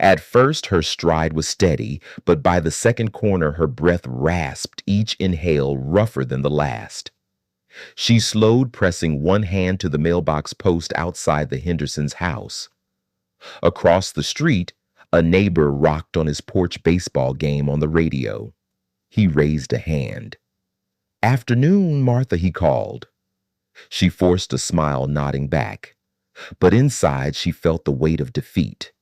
At first, her stride was steady, but by the second corner, her breath rasped, each inhale rougher than the last. She slowed, pressing one hand to the mailbox post outside the Hendersons' house. Across the street, a neighbor rocked on his porch baseball game on the radio. He raised a hand. "Afternoon, Martha," he called. She forced a smile, nodding back. But inside, she felt the weight of defeat.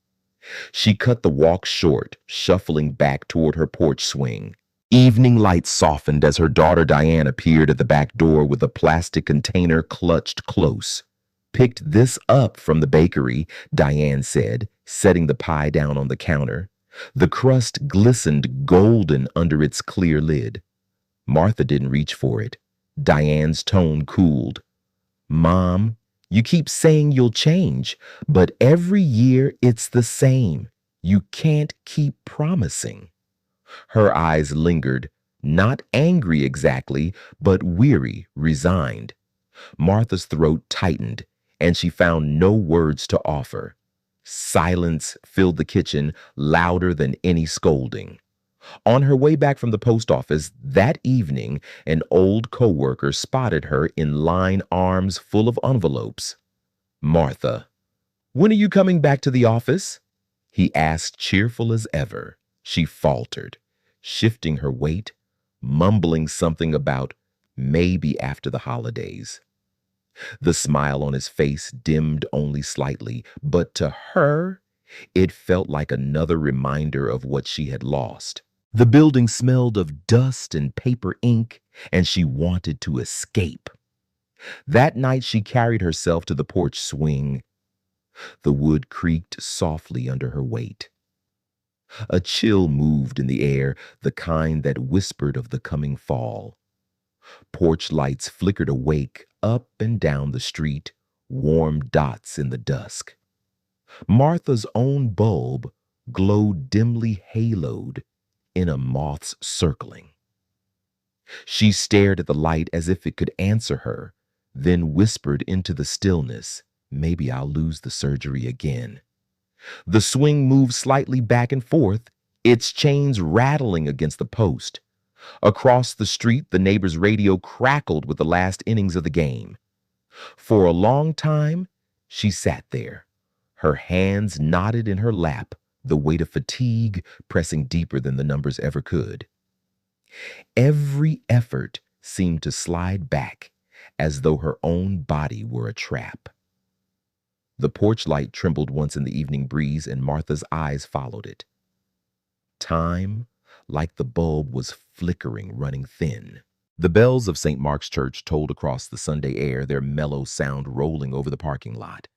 She cut the walk short, shuffling back toward her porch swing. Evening light softened as her daughter Diane appeared at the back door with a plastic container clutched close. "Picked this up from the bakery," Diane said, setting the pie down on the counter. The crust glistened golden under its clear lid. Martha didn't reach for it. Diane's tone cooled. "Mom, you keep saying you'll change, but every year it's the same. You can't keep promising." Her eyes lingered, not angry exactly, but weary, resigned. Martha's throat tightened, and she found no words to offer. Silence filled the kitchen, louder than any scolding. On her way back from the post office that evening, an old coworker spotted her in line, arms full of envelopes. "Martha, when are you coming back to the office?" he asked, cheerful as ever. She faltered, shifting her weight, mumbling something about maybe after the holidays. The smile on his face dimmed only slightly, but to her, it felt like another reminder of what she had lost. The building smelled of dust and paper ink, and she wanted to escape. That night she carried herself to the porch swing. The wood creaked softly under her weight. A chill moved in the air, the kind that whispered of the coming fall. Porch lights flickered awake up and down the street, warm dots in the dusk. Martha's own bulb glowed dimly haloed in a moth's circling. She stared at the light as if it could answer her, then whispered into the stillness, "Maybe I'll lose the surgery again." The swing moved slightly back and forth, its chains rattling against the post. Across the street, the neighbor's radio crackled with the last innings of the game. For a long time, she sat there, her hands knotted in her lap, the weight of fatigue pressing deeper than the numbers ever could. Every effort seemed to slide back, as though her own body were a trap. The porch light trembled once in the evening breeze, and Martha's eyes followed it. Time, like the bulb, was flickering, running thin. The bells of St. Mark's Church tolled across the Sunday air, their mellow sound rolling over the parking lot.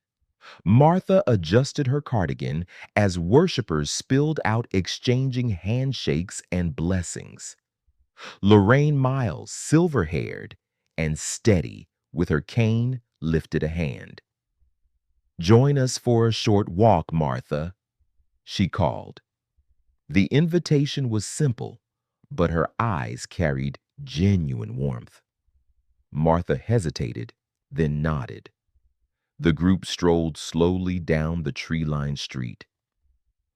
Martha adjusted her cardigan as worshipers spilled out, exchanging handshakes and blessings. Lorraine Miles, silver-haired and steady, with her cane, lifted a hand. "Join us for a short walk, Martha," she called. The invitation was simple, but her eyes carried genuine warmth. Martha hesitated, then nodded. The group strolled slowly down the tree-lined street.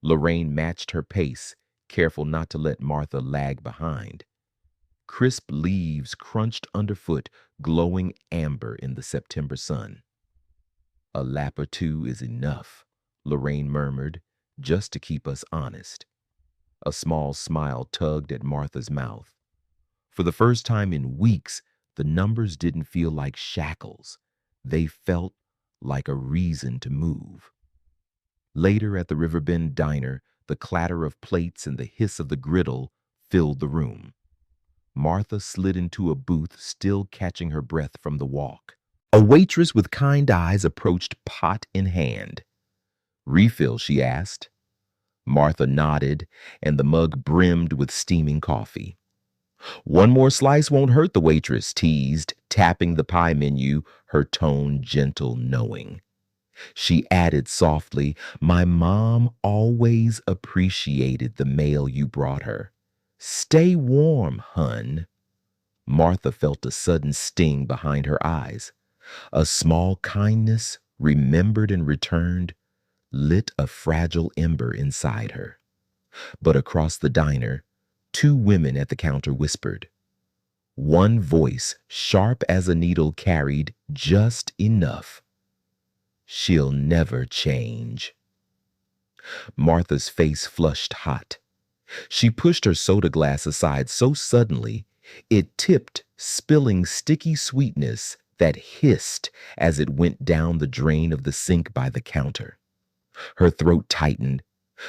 Lorraine matched her pace, careful not to let Martha lag behind. Crisp leaves crunched underfoot, glowing amber in the September sun. "A lap or two is enough," Lorraine murmured, "just to keep us honest." A small smile tugged at Martha's mouth. For the first time in weeks, the numbers didn't feel like shackles. They felt like a reason to move. Later at the Riverbend Diner, the clatter of plates and the hiss of the griddle filled the room. Martha slid into a booth, still catching her breath from the walk. A waitress with kind eyes approached, pot in hand. "Refill?" she asked. Martha nodded, and the mug brimmed with steaming coffee. "One more slice won't hurt," the waitress teased, tapping the pie menu, her tone gentle, knowing. She added softly, "My mom always appreciated the mail you brought her. Stay warm, hun." Martha felt a sudden sting behind her eyes. A small kindness, remembered and returned, lit a fragile ember inside her. But across the diner, two women at the counter whispered. One voice, sharp as a needle, carried just enough. She'll never change. Martha's face flushed hot. She pushed her soda glass aside so suddenly, it tipped, spilling sticky sweetness that hissed as it went down the drain of the sink by the counter. Her throat tightened.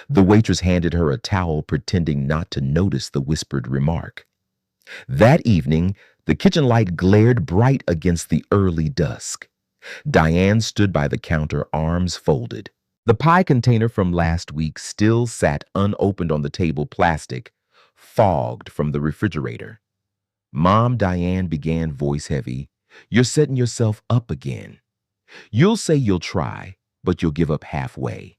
The waitress handed her a towel, pretending not to notice the whispered remark. That evening, the kitchen light glared bright against the early dusk. Diane stood by the counter, arms folded. The pie container from last week still sat unopened on the table, plastic, fogged from the refrigerator. Mom, Diane began, voice heavy, "You're setting yourself up again. You'll say you'll try, but you'll give up halfway.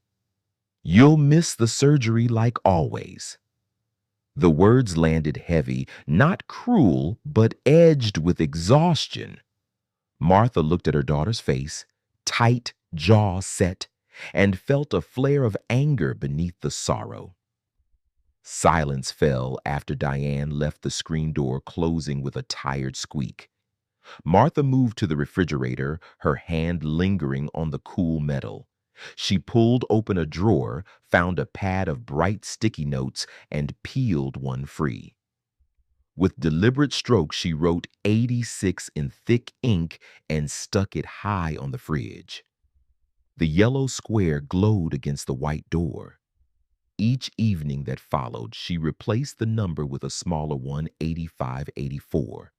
You'll miss the surgery like always." The words landed heavy, not cruel, but edged with exhaustion. Martha looked at her daughter's face, tight, jaw set, and felt a flare of anger beneath the sorrow. Silence fell after Diane left the screen door, closing with a tired squeak. Martha moved to the refrigerator, her hand lingering on the cool metal. She pulled open a drawer, found a pad of bright sticky notes, and peeled one free. With deliberate strokes, she wrote 86 in thick ink and stuck it high on the fridge. The yellow square glowed against the white door. Each evening that followed, she replaced the number with a smaller one, 8584.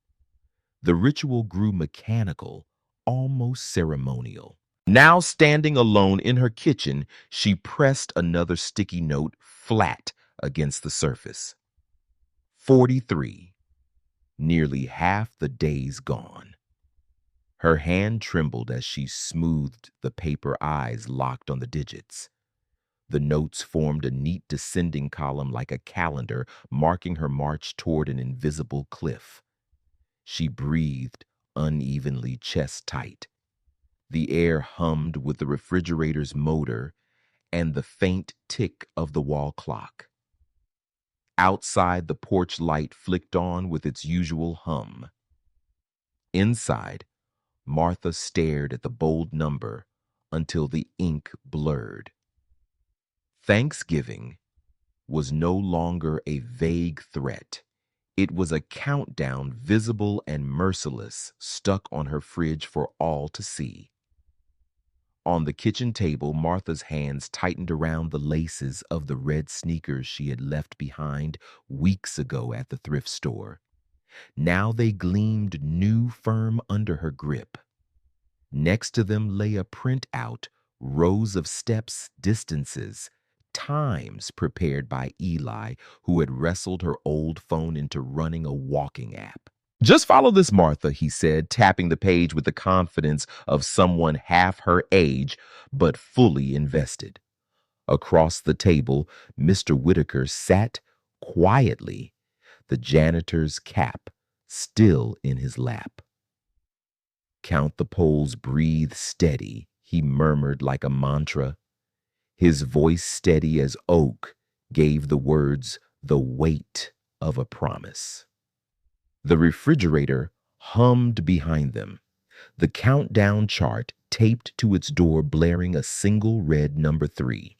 The ritual grew mechanical, almost ceremonial. Now standing alone in her kitchen, she pressed another sticky note flat against the surface. 43. Nearly half the days gone. Her hand trembled as she smoothed the paper, eyes locked on the digits. The notes formed a neat descending column like a calendar, marking her march toward an invisible cliff. She breathed unevenly, chest tight. The air hummed with the refrigerator's motor and the faint tick of the wall clock. Outside, the porch light flicked on with its usual hum. Inside, Martha stared at the bold number until the ink blurred. Thanksgiving was no longer a vague threat. It was a countdown, visible and merciless, stuck on her fridge for all to see. On the kitchen table, Martha's hands tightened around the laces of the red sneakers she had left behind weeks ago at the thrift store. Now they gleamed new, firm under her grip. Next to them lay a printout, rows of steps, distances, times prepared by Eli, who had wrestled her old phone into running a walking app. "Just follow this, Martha," he said, tapping the page with the confidence of someone half her age, but fully invested. Across the table, Mr. Whitaker sat quietly, the janitor's cap still in his lap. "Count the poles, breathe steady," he murmured like a mantra. His voice, steady as oak, gave the words the weight of a promise. The refrigerator hummed behind them, the countdown chart taped to its door blaring a single red number 3.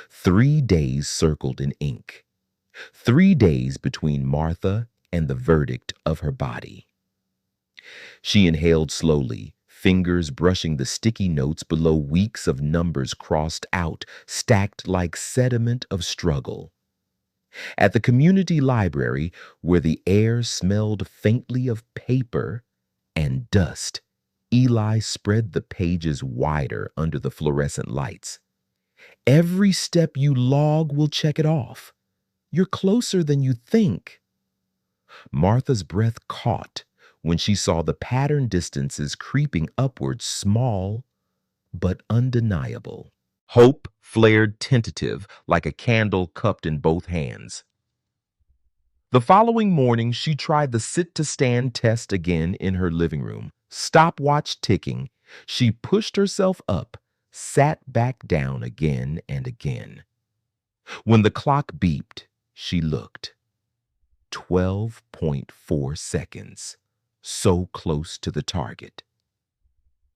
3 days circled in ink. 3 days between Martha and the verdict of her body. She inhaled slowly, fingers brushing the sticky notes below, weeks of numbers crossed out, stacked like sediment of struggle. At the community library, where the air smelled faintly of paper and dust, Eli spread the pages wider under the fluorescent lights. "Every step you log will check it off. You're closer than you think." Martha's breath caught when she saw the pattern distances creeping upward, small but undeniable. Hope flared tentative like a candle cupped in both hands. The following morning, she tried the sit-to-stand test again in her living room. Stopwatch ticking, she pushed herself up, sat back down again and again. When the clock beeped, she looked. 12.4 seconds, so close to the target.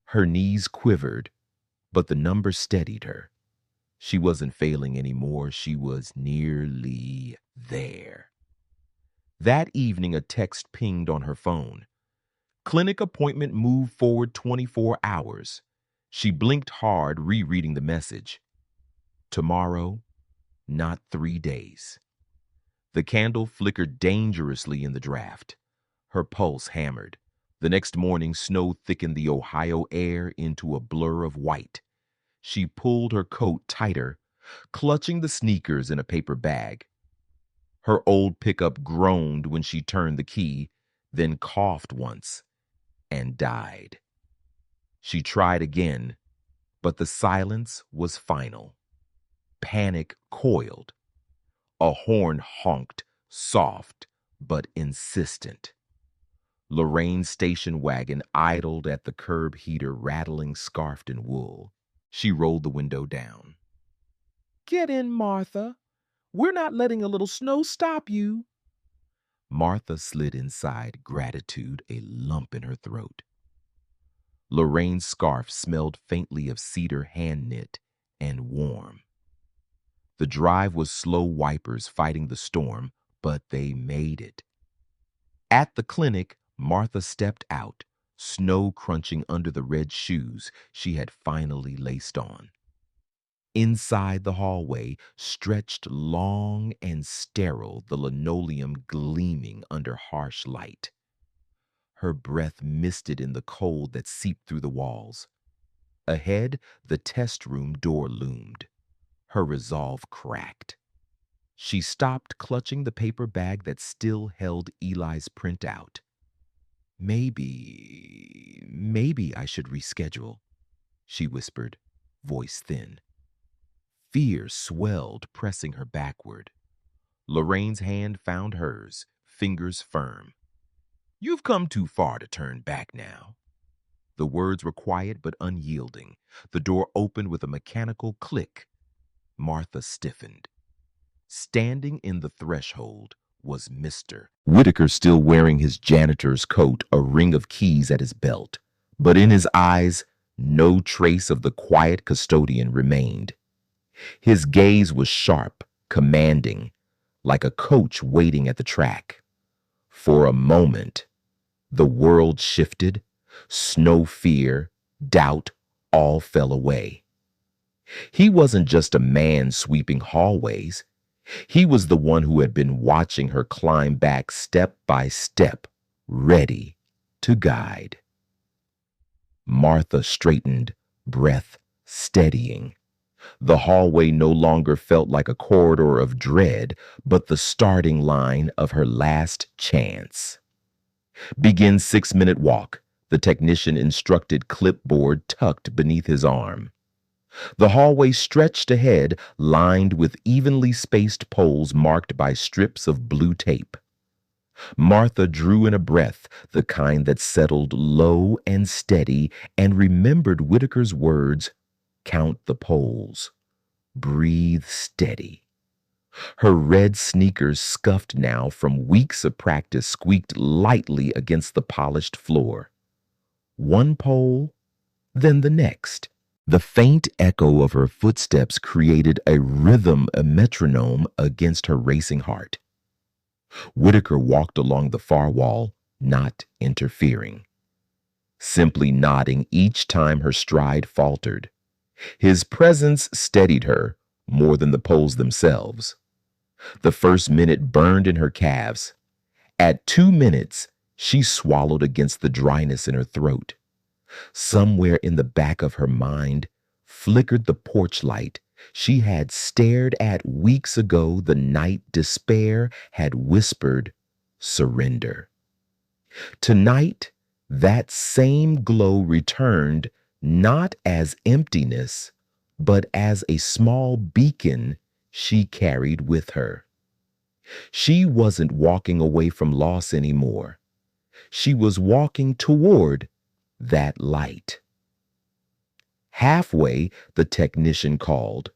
Her knees quivered, but the number steadied her. She wasn't failing anymore. She was nearly there. That evening, a text pinged on her phone. Clinic appointment moved forward 24 hours. She blinked hard, rereading the message. Tomorrow, not 3 days. The candle flickered dangerously in the draft. Her pulse hammered. The next morning, snow thickened the Ohio air into a blur of white. She pulled her coat tighter, clutching the sneakers in a paper bag. Her old pickup groaned when she turned the key, then coughed once and died. She tried again, but the silence was final. Panic coiled. A horn honked, soft but insistent. Lorraine's station wagon idled at the curb heater, rattling scarfed in wool. She rolled the window down. "Get in, Martha. We're not letting a little snow stop you." Martha slid inside, gratitude a lump in her throat. Lorraine's scarf smelled faintly of cedar hand-knit and warm. The drive was slow wipers fighting the storm, but they made it. At the clinic, Martha stepped out, snow crunching under the red shoes she had finally laced on. Inside the hallway, stretched long and sterile, the linoleum gleaming under harsh light. Her breath misted in the cold that seeped through the walls. Ahead, the test room door loomed. Her resolve cracked. She stopped, clutching the paper bag that still held Eli's printout. Maybe I should reschedule," she whispered, voice thin. Fear swelled, pressing her backward. Lorraine's hand found hers, fingers firm. "You've come too far to turn back now." The words were quiet but unyielding. The door opened with a mechanical click. Martha stiffened. Standing in the threshold was Mr. Whitaker, still wearing his janitor's coat, a ring of keys at his belt. But in his eyes, no trace of the quiet custodian remained. His gaze was sharp, commanding, like a coach waiting at the track. For a moment, the world shifted. Snow, fear, doubt, all fell away. He wasn't just a man sweeping hallways. He was the one who had been watching her climb back step by step, ready to guide. Martha straightened, breath steadying. The hallway no longer felt like a corridor of dread, but the starting line of her last chance. "Begin 6-minute walk," the technician instructed, clipboard tucked beneath his arm. The hallway stretched ahead, lined with evenly spaced poles marked by strips of blue tape. Martha drew in a breath, the kind that settled low and steady, and remembered Whitaker's words, "Count the poles. Breathe steady." Her red sneakers, scuffed now from weeks of practice, squeaked lightly against the polished floor. One pole, then the next. The faint echo of her footsteps created a rhythm, a metronome against her racing heart. Whitaker walked along the far wall, not interfering, simply nodding each time her stride faltered. His presence steadied her more than the poles themselves. The first minute burned in her calves. At 2 minutes, she swallowed against the dryness in her throat. Somewhere in the back of her mind flickered the porch light she had stared at weeks ago, the night despair had whispered, "Surrender." Tonight, that same glow returned, not as emptiness, but as a small beacon she carried with her. She wasn't walking away from loss anymore. She was walking toward that light. Halfway, the technician called.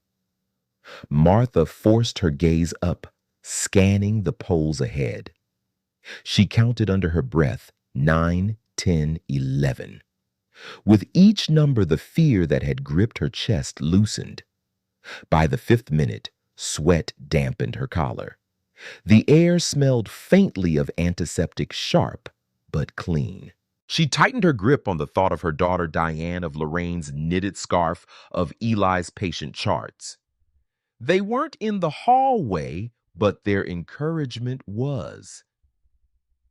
Martha forced her gaze up, scanning the poles ahead. She counted under her breath 9, 10, 11. With each number, the fear that had gripped her chest loosened. By the fifth minute, sweat dampened her collar. The air smelled faintly of antiseptic, sharp but clean. She tightened her grip on the thought of her daughter Diane, of Lorraine's knitted scarf, of Eli's patient charts. They weren't in the hallway, but their encouragement was.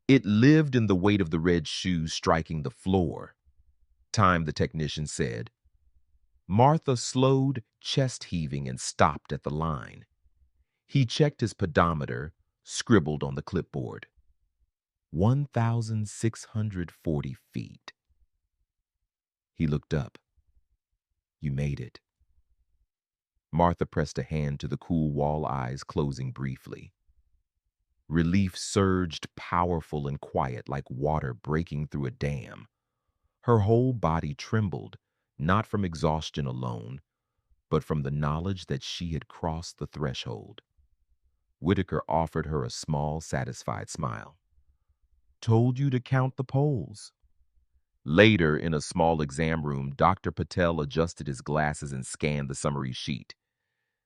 It lived in the weight of the red shoes striking the floor. Time, the technician said. Martha slowed, chest heaving, and stopped at the line. He checked his pedometer, scribbled on the clipboard. 1,640 feet. He looked up. You made it. Martha pressed a hand to the cool wall, eyes closing briefly. Relief surged, powerful and quiet, like water breaking through a dam. Her whole body trembled, not from exhaustion alone, but from the knowledge that she had crossed the threshold. Whitaker offered her a small, satisfied smile. Told you to count the poles. Later, in a small exam room, Dr. Patel adjusted his glasses and scanned the summary sheet.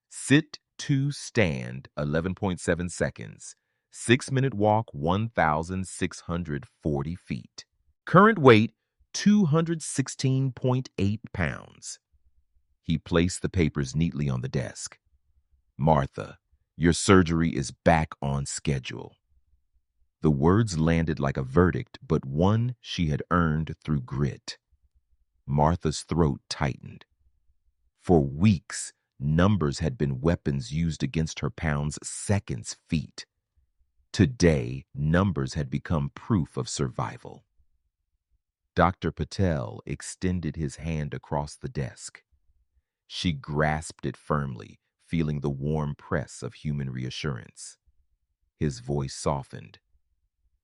Sit to stand, 11.7 seconds. 6-minute walk, 1,640 feet. Current weight, 216.8 pounds. He placed the papers neatly on the desk. Martha, your surgery is back on schedule. The words landed like a verdict, but one she had earned through grit. Martha's throat tightened. For weeks, numbers had been weapons used against her pounds, seconds, feet. Today, numbers had become proof of survival. Dr. Patel extended his hand across the desk. She grasped it firmly, feeling the warm press of human reassurance. His voice softened.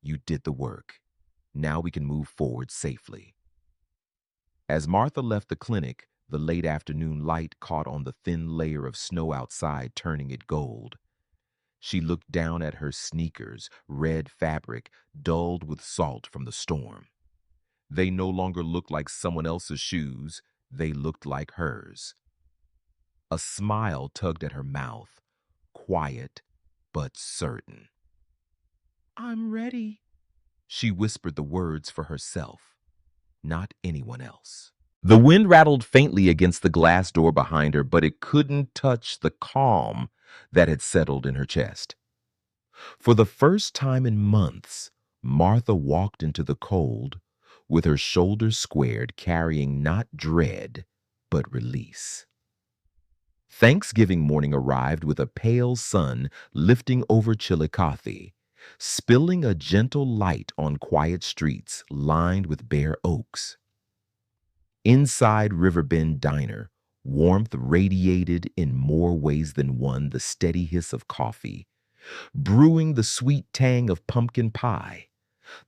You did the work. Now we can move forward safely. As Martha left the clinic, the late afternoon light caught on the thin layer of snow outside, turning it gold. She looked down at her sneakers, red fabric, dulled with salt from the storm. They no longer looked like someone else's shoes, they looked like hers. A smile tugged at her mouth, quiet but certain. I'm ready. She whispered the words for herself, not anyone else. The wind rattled faintly against the glass door behind her, but it couldn't touch the calm that had settled in her chest. For the first time in months, Martha walked into the cold with her shoulders squared, carrying not dread, but release. Thanksgiving morning arrived with a pale sun lifting over Chillicothe, spilling a gentle light on quiet streets lined with bare oaks. Inside Riverbend Diner, warmth radiated in more ways than one, the steady hiss of coffee, brewing the sweet tang of pumpkin pie,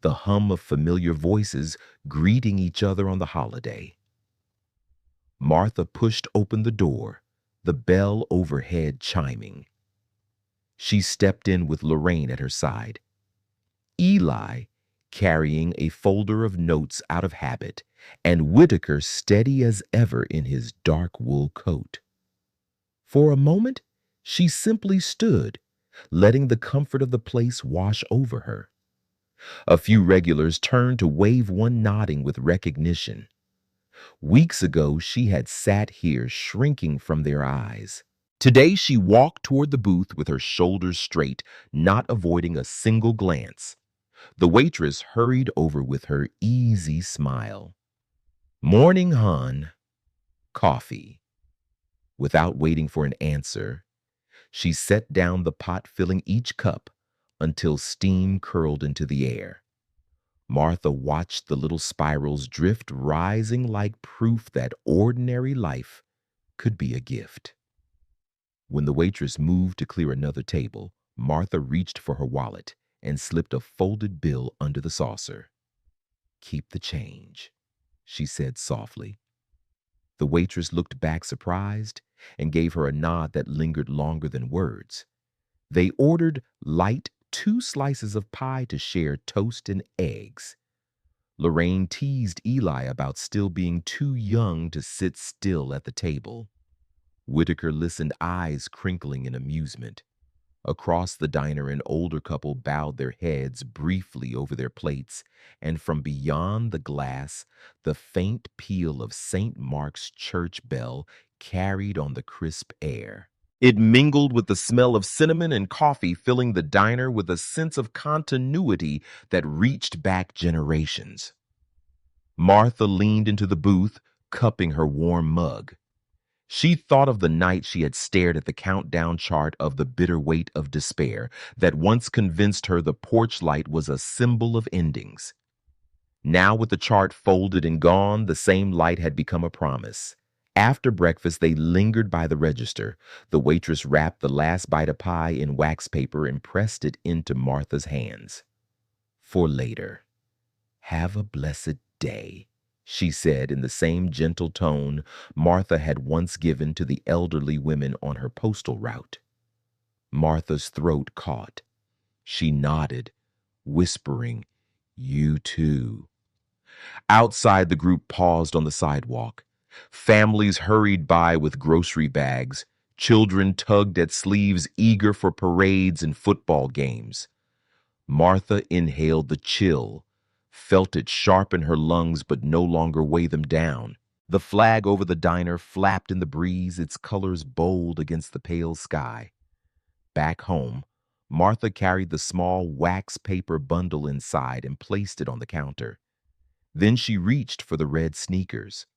the hum of familiar voices greeting each other on the holiday. Martha pushed open the door, the bell overhead chiming. She stepped in with Lorraine at her side. Eli, carrying a folder of notes out of habit, and Whitaker steady as ever in his dark wool coat. For a moment, she simply stood, letting the comfort of the place wash over her. A few regulars turned to wave, one nodding with recognition. Weeks ago, she had sat here shrinking from their eyes. Today, she walked toward the booth with her shoulders straight, not avoiding a single glance. The waitress hurried over with her easy smile. Morning, hon. Coffee. Without waiting for an answer, she set down the pot, filling each cup until steam curled into the air. Martha watched the little spirals drift, rising like proof that ordinary life could be a gift. When the waitress moved to clear another table, Martha reached for her wallet and slipped a folded bill under the saucer. Keep the change, she said softly. The waitress looked back surprised and gave her a nod that lingered longer than words. They ordered light 2 slices of pie to share toast and eggs. Lorraine teased Eli about still being too young to sit still at the table. Whitaker listened, eyes crinkling in amusement. Across the diner, an older couple bowed their heads briefly over their plates, and from beyond the glass, the faint peal of St. Mark's church bell carried on the crisp air. It mingled with the smell of cinnamon and coffee, filling the diner with a sense of continuity that reached back generations. Martha leaned into the booth, cupping her warm mug. She thought of the night she had stared at the countdown chart of the bitter weight of despair that once convinced her the porch light was a symbol of endings. Now, with the chart folded and gone, the same light had become a promise. After breakfast, they lingered by the register. The waitress wrapped the last bite of pie in wax paper and pressed it into Martha's hands. For later. Have a blessed day, she said in the same gentle tone Martha had once given to the elderly women on her postal route. Martha's throat caught. She nodded, whispering, "You too." Outside, the group paused on the sidewalk. Families hurried by with grocery bags. Children tugged at sleeves, eager for parades and football games. Martha inhaled the chill, felt it sharpen her lungs but no longer weigh them down. The flag over the diner flapped in the breeze, its colors bold against the pale sky. Back home, Martha carried the small wax paper bundle inside and placed it on the counter. Then she reached for the red sneakers.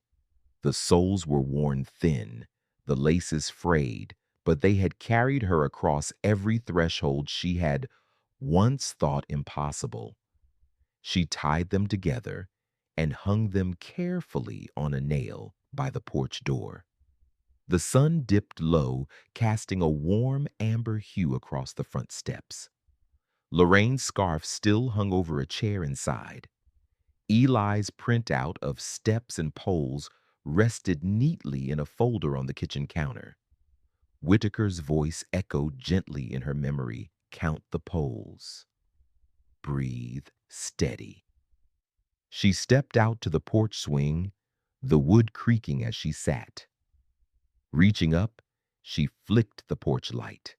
The soles were worn thin, the laces frayed, but they had carried her across every threshold she had once thought impossible. She tied them together and hung them carefully on a nail by the porch door. The sun dipped low, casting a warm amber hue across the front steps. Lorraine's scarf still hung over a chair inside. Eli's printout of steps and poles rested neatly in a folder on the kitchen counter. Whitaker's voice echoed gently in her memory. Count the poles. Breathe steady. She stepped out to the porch swing, the wood creaking as she sat. Reaching up, she flicked the porch light.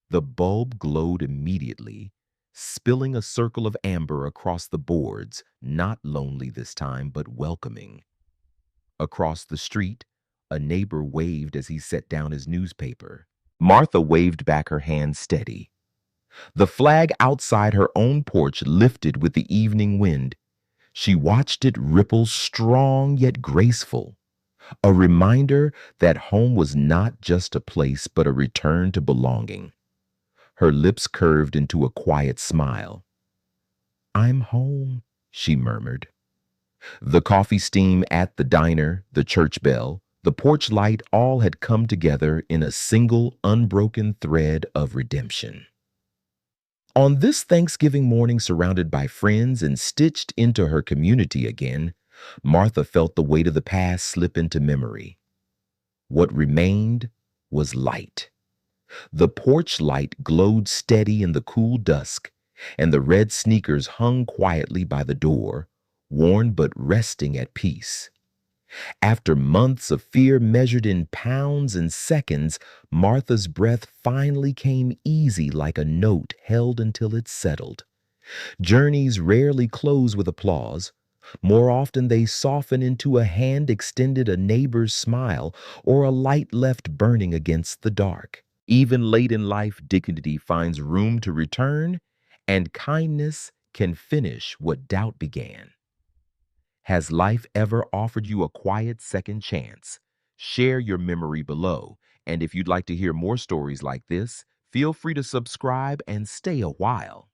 The bulb glowed immediately, spilling a circle of amber across the boards, not lonely this time, but welcoming. Across the street, a neighbor waved as he set down his newspaper. Martha waved back, her hand steady. The flag outside her own porch lifted with the evening wind. She watched it ripple, strong yet graceful, a reminder that home was not just a place but a return to belonging. Her lips curved into a quiet smile. "I'm home," she murmured. The coffee steam at the diner, the church bell, the porch light, all had come together in a single unbroken thread of redemption. On this Thanksgiving morning, surrounded by friends and stitched into her community again, Martha felt the weight of the past slip into memory. What remained was light. The porch light glowed steady in the cool dusk, and the red sneakers hung quietly by the door, worn but resting at peace. After months of fear measured in pounds and seconds, Martha's breath finally came easy like a note held until it settled. Journeys rarely close with applause. More often they soften into a hand extended, a neighbor's smile, or a light left burning against the dark. Even late in life, dignity finds room to return, and kindness can finish what doubt began. Has life ever offered you a quiet second chance? Share your memory below. And if you'd like to hear more stories like this, feel free to subscribe and stay a while.